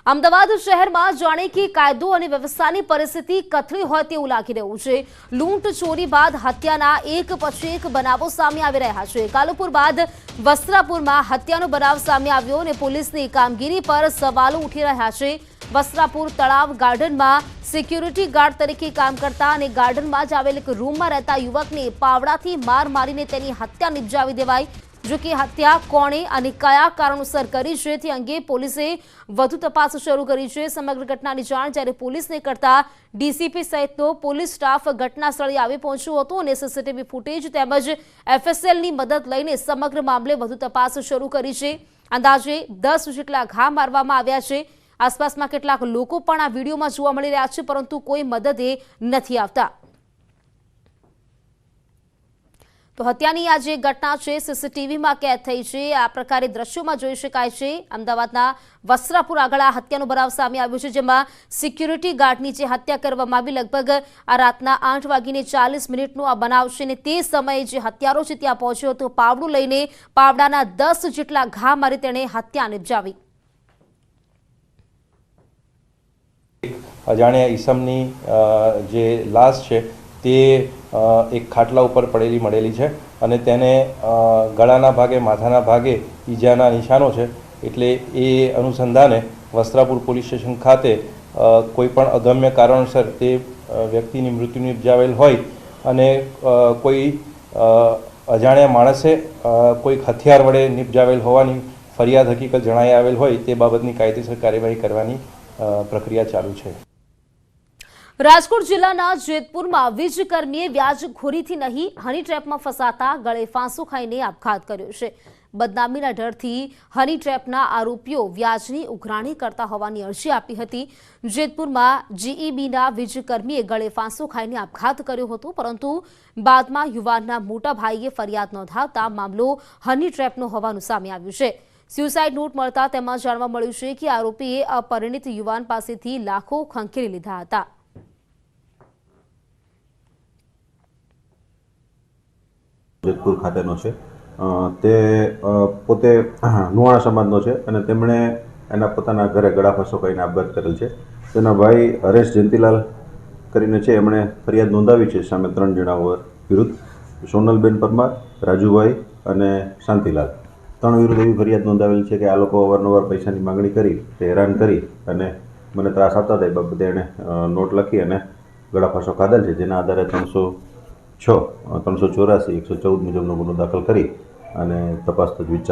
અમદાવાદ શહેરમાં જાણે કે કાયદો અને વ્યવસ્થાની પરિસ્થિતિ કથળી હોય તેવું લાગી રહ્યું છે। લૂંટ ચોરી બાદ હત્યાના એક પછી એક બનાવો સામે આવી રહ્યા છે। કાલુપુર બાદ વસ્ત્રાપુરમાં હત્યાનો બનાવ સામે આવ્યો અને પોલીસની કામગીરી પર સવાલો ઉઠી રહ્યા છે। વસ્ત્રાપુર તળાવ ગાર્ડનમાં સિક્યુરિટી ગાર્ડ તરીકે કામ કરતા અને ગાર્ડનમાં જ આવેલ એક રૂમમાં રહેતા યુવકને પાવડાથી માર મારીને તેની હત્યા નિપજાવી દેવાઈ। जो कि हत्या कोणे અને કયા કારણોસર કરી છે તે અંગે પોલીસે વધુ તપાસ શરૂ કરી છે। સમગ્ર ઘટનાની જાણ જ્યારે પોલીસને કરતા ડીસીપી સહિતનો પોલીસ સ્ટાફ ઘટના સ્થળે આવી પહોંચ્યો હતો અને સીસીટીવી ફૂટેજ તેમજ એફએસએલની મદદ લઈને સમગ્ર મામલે વધુ તપાસ શરૂ કરી છે। અંદાજે 10 જેટલા ઘા મારવામાં આવ્યા છે। આસપાસમાં કેટલાક લોકો પણ આ વિડીયોમાં જોવા મળી રહ્યા છે પરંતુ કોઈ મદદે નથી આવતા। तो हत्यानी आ जे घटना है सीसीटीवी में कैद थई है। आ प्रकारे दृश्यों में जोई शकाय छे। अमदावादना वस्त्रापुर आगळ आ हत्यानो बनाव सामे आव्यो छे जेमां सिक्युरिटी गार्डनी जे हत्या करवामां आवी। लगभग आ रातना 8:40 आ बनाव छे ने ते समये जे हत्यारो छे त्यां पहोंच्यो हतो। पावडुं लईने पावडाना 10 जेटला घा मारी तेणे हत्या निपजावी। अजाण्या ईसमनी जे लाश छे ते एक खाटला पर पड़ेली मळेली छे अने तेने गळाना भागे माथाना भागे ईजाना निशानो छे। एटले ए अनुसंधाने वस्त्रापुर पोलीस स्टेशन खाते कोईपण अगम्य कारणसर ते व्यक्तिनी मृत्यु निपजावेल होय अने कोई अजाण्या माणसे कोई हथियार वडे निपजावेल होवानी फरियाद हकीकत जणाई आवेल होय ते बाबतनी कायदेसर कार्यवाही करवानी प्रक्रिया चालू छे। राजकोट जिल्लाना जेतपुरमां वीजकर्मीए व्याजखोरीथी नहीं हनी ट्रेपमां फसाता गळे फांसो खाईने अपघात कर्यो छे। बदनामीना डरथी हनी ट्रेपना आरोपीओ व्याजनी उघराणी करता होवानी अरजी आपी हती। जेतपुरमां जीईबीना वीजकर्मीए गळे फांसो खाईने अपघात कर्यो हतो परंतु बादमां युवानना मोटा भाईए फरियाद नोंधावता मामलो हनी ट्रेपनो होવાનું સામે આવ્યું છે। સ્યુસાઇડ નોટ મળતા તેમાં જાણવા મળ્યું છે કે આરોપીએ અપરિણિત યુવાન પાસેથી લાખો ખંખેરી લીધા હતા। જેતપુર ખાતેનો છે તે પોતે નુવાણા સમાજનો છે અને તેમણે એના પોતાના ઘરે ગળાફાંસો કરીને આપઘાત કરેલ છે। તેના ભાઈ હરેશ જયંતિલાલ કરીને છે એમણે ફરિયાદ નોંધાવી છે સામે 3 જણાઓ વિરુદ્ધ સોનલબેન પરમાર, રાજુભાઈ અને શાંતિલાલ 3 વિરુદ્ધ એવી ફરિયાદ નોંધાવેલ છે કે આ લોકો અવારનવાર પૈસાની માગણી કરી તે હેરાન કરી અને મને ત્રાસ આપતા હતા। એ બાબતે એણે નોટ લખી અને ગળાફાંસો ખાધેલ છે જેના આધારે 306, 384, 114 મુજબનો ગુનો દાખલ કરી અને તપાસ તજવીજ ચાલુ